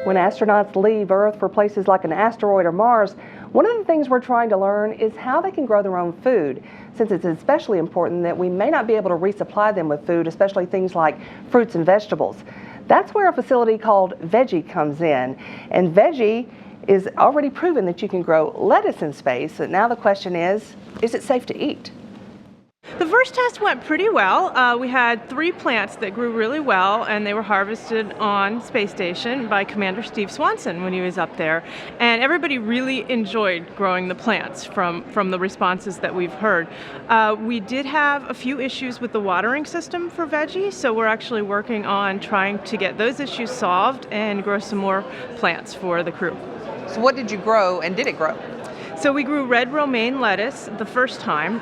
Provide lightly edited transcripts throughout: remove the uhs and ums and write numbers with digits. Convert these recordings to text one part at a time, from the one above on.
When astronauts leave Earth for places like an asteroid or Mars, one of the things we're trying to learn is how they can grow their own food, since it's especially important that we may not be able to resupply them with food, especially things like fruits and vegetables. That's where a facility called Veggie comes in. And Veggie is already proven that you can grow lettuce in space. And now the question is it safe to eat? The first test went pretty well. We had 3 plants that grew really well, and they were harvested on Space Station by Commander Steve Swanson when he was up there. And everybody really enjoyed growing the plants from the responses that we've heard. We did have a few issues with the watering system for Veggie, so we're actually working on trying to get those issues solved and grow some more plants for the crew. So what did you grow, and did it grow? So we grew red romaine lettuce the first time,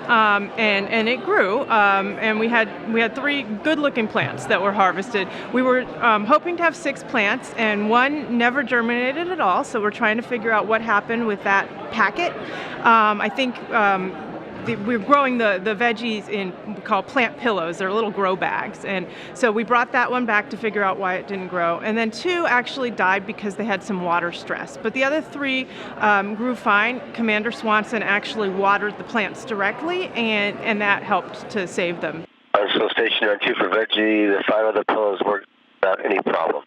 and it grew, and we had 3 good-looking plants that were harvested. We were hoping to have 6 plants, and 1 never germinated at all, so we're trying to figure out what happened with that packet. I think we're growing the veggies in what we call plant pillows. They're little grow bags. And so we brought that one back to figure out why it didn't grow. And then 2 actually died because they had some water stress. But the other 3 grew fine. Commander Swanson actually watered the plants directly, and that helped to save them. So station 2 for Veggie, the 5 other pillows worked without any problem.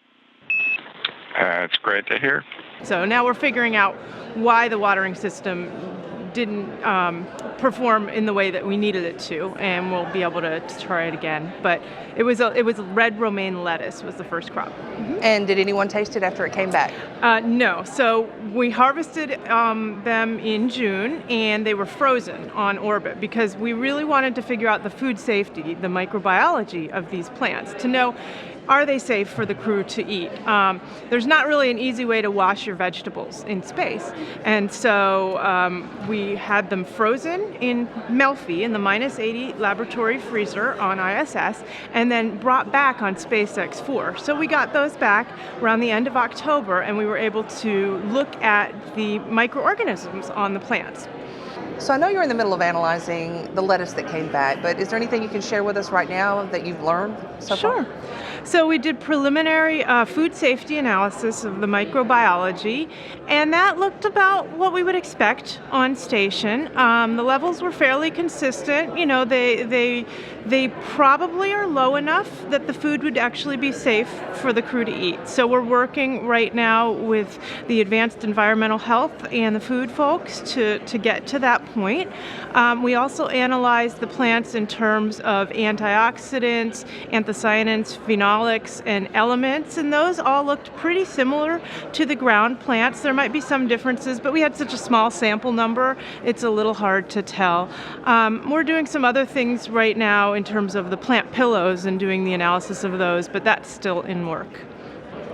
That's great to hear. So now we're figuring out why the watering system didn't perform in the way that we needed it to, and we'll be able to try it again. But it was red romaine lettuce was the first crop. Mm-hmm. And did anyone taste it after it came back? No. So we harvested them in June, and they were frozen on orbit because we really wanted to figure out the food safety, the microbiology of these plants, to know, are they safe for the crew to eat? There's not really an easy way to wash your vegetables in space. And so we had them frozen in Melfi in the -80 laboratory freezer on ISS, and then brought back on SpaceX 4. So we got those back around the end of October, and we were able to look at the microorganisms on the plants. So I know you're in the middle of analyzing the lettuce that came back, but is there anything you can share with us right now that you've learned so far? Sure. So we did preliminary food safety analysis of the microbiology, and that looked about what we would expect on station. The levels were fairly consistent. You know, they probably are low enough that the food would actually be safe for the crew to eat. So we're working right now with the Advanced Environmental Health and the food folks to get to that point. We also analyzed the plants in terms of antioxidants, anthocyanins, phenolics, and elements, and those all looked pretty similar to the ground plants. There might be some differences, but we had such a small sample number, it's a little hard to tell. We're doing some other things right now in terms of the plant pillows and doing the analysis of those, but that's still in work.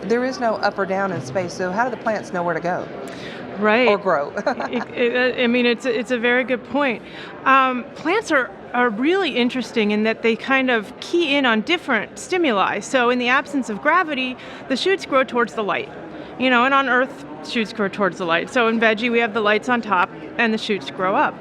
There is no up or down in space, so how do the plants know where to go? Right. Or grow? I mean, it's a very good point. Plants are really interesting in that they kind of key in on different stimuli. So in the absence of gravity, the shoots grow towards the light. You know, and on Earth, shoots grow towards the light. So in Veggie, we have the lights on top, and the shoots grow up.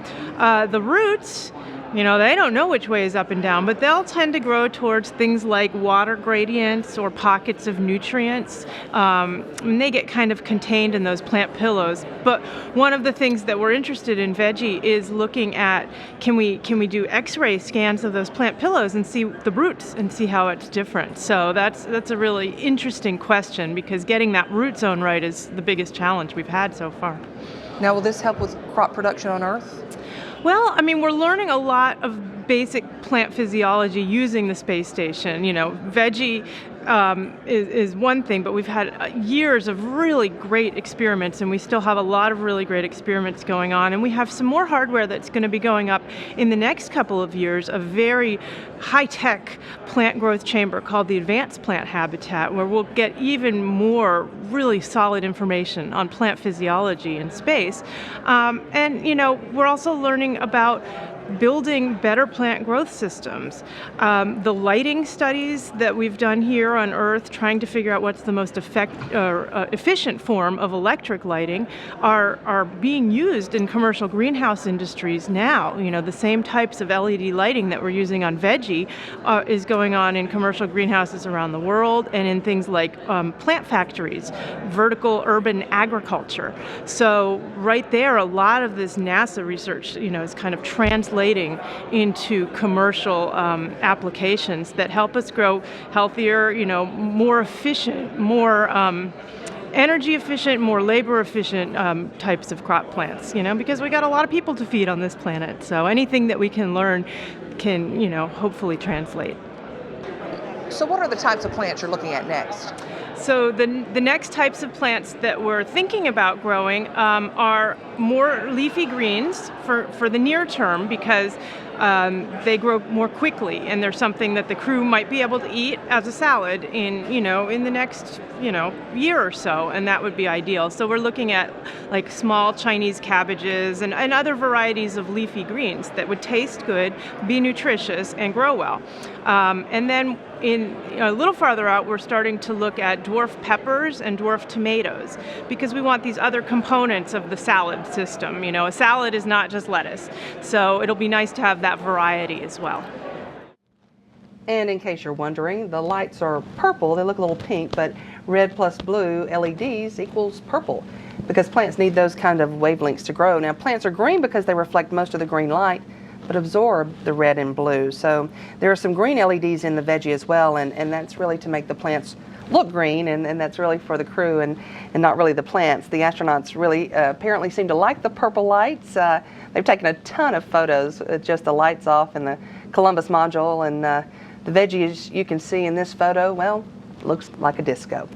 The roots, you know, they don't know which way is up and down, but they'll tend to grow towards things like water gradients or pockets of nutrients. And they get kind of contained in those plant pillows. But one of the things that we're interested in Veggie is looking at, can we do X-ray scans of those plant pillows and see the roots and see how it's different? So that's a really interesting question, because getting that root zone right is the biggest challenge we've had so far. Now, will this help with crop production on Earth? Well, I mean, we're learning a lot of basic plant physiology using the space station. You know, Veggie is one thing, but we've had years of really great experiments, and we still have a lot of really great experiments going on. And we have some more hardware that's going to be going up in the next couple of years, a very high-tech plant growth chamber called the Advanced Plant Habitat, where we'll get even more really solid information on plant physiology in space. And, you know, we're also learning about building better plant growth systems. The lighting studies that we've done here on Earth, trying to figure out what's the most efficient form of electric lighting, are being used in commercial greenhouse industries now. You know, the same types of LED lighting that we're using on Veggie is going on in commercial greenhouses around the world, and in things like plant factories, vertical urban agriculture. So right there, a lot of this NASA research, you know, is kind of translating into commercial applications that help us grow healthier, you know, more efficient, more energy efficient, more labor efficient types of crop plants, you know, because we got a lot of people to feed on this planet. So anything that we can learn can, you know, hopefully translate. So what are the types of plants you're looking at next? So the next types of plants that we're thinking about growing are more leafy greens for the near term, because they grow more quickly, and they're something that the crew might be able to eat as a salad in the next year or so, and that would be ideal. So we're looking at like small Chinese cabbages and other varieties of leafy greens that would taste good, be nutritious, and grow well. And then a little farther out, we're starting to look at dwarf peppers and dwarf tomatoes, because we want these other components of the salad system. You know, a salad is not just lettuce, so it'll be nice to have that variety as well. And in case you're wondering, the lights are purple. They look a little pink, but red plus blue LEDs equals purple, because plants need those kind of wavelengths to grow. Now, plants are green because they reflect most of the green light, but absorb the red and blue. So there are some green LEDs in the Veggie as well, and that's really to make the plants look green, and that's really for the crew and not really the plants. The astronauts really apparently seem to like the purple lights. They've taken a ton of photos with just the lights off in the Columbus module, and the Veggie, as you can see in this photo, well, looks like a disco.